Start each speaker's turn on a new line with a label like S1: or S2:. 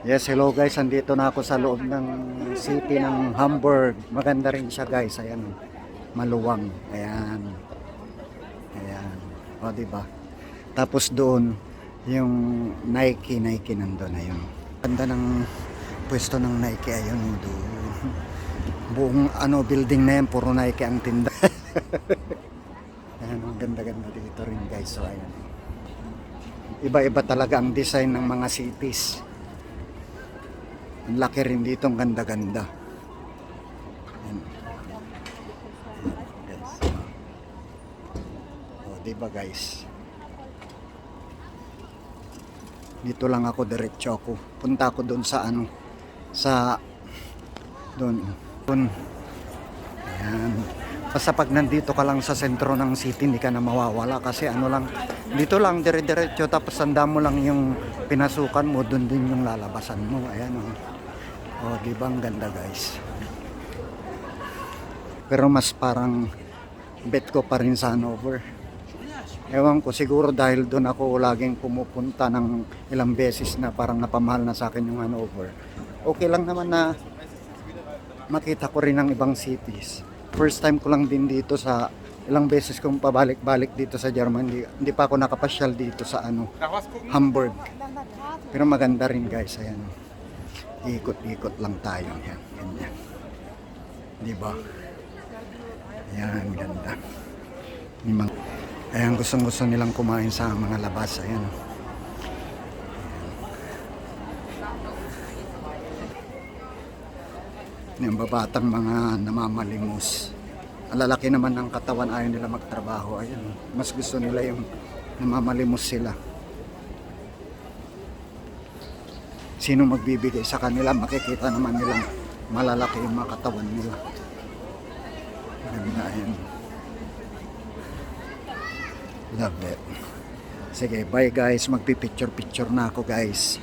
S1: Yes, hello guys. Andito na ako sa loob ng city ng Hamburg. Maganda rin siya guys. Ayan, maluwang. Ayan. Ayan. O, diba? Tapos doon, yung Nike nandun. Ayun. Ganda ng pwesto ng Nike. Ayun, doon. Buong building na yan, puro Nike ang tinda. Ayan, ang ganda-ganda dito rin guys. So, ayan. Iba-iba talaga ang design ng mga cities. Ang laki rin dito, ang ganda-ganda. Ayan. Yes. O, diba guys? Dito lang ako, diretso ako. Punta ako doon sa doon. Ayan. Basta pag nandito ka lang sa sentro ng city, hindi ka na mawawala kasi dito lang dire-diretso, tapos tanda mo lang yung pinasukan mo, doon din yung lalabasan mo. Ayan o. Oh, diba ang ganda guys. Pero mas parang bet ko pa rin sa Hanover. Ewan ko, siguro dahil doon ako laging pumupunta ng ilang beses na parang napamahal na sa akin yung Hanover. Okay lang naman na makita ko rin ng ibang cities. First time ko lang din dito sa ilang beses kong pabalik-balik dito sa Germany. Hindi pa ako nakapasyal dito sa Hamburg. Pero maganda rin guys, ayan. Ikot-ikot lang tayo. Yan, ganyan. Diba? Ayan, ganda. Ayan, gustong-gusto nilang kumain sa mga labas. Ayan. Yung babatang mga namamalimos. Alalaki naman ng katawan, ayaw nila magtrabaho. Ayan. Mas gusto nila yung namamalimos sila. Sino magbibigay sa kanila, makikita naman nilang malalaki yung mga katawan nila. Ganda yan. Love it. Sige, bye guys. Magpipicture-picture na ako guys.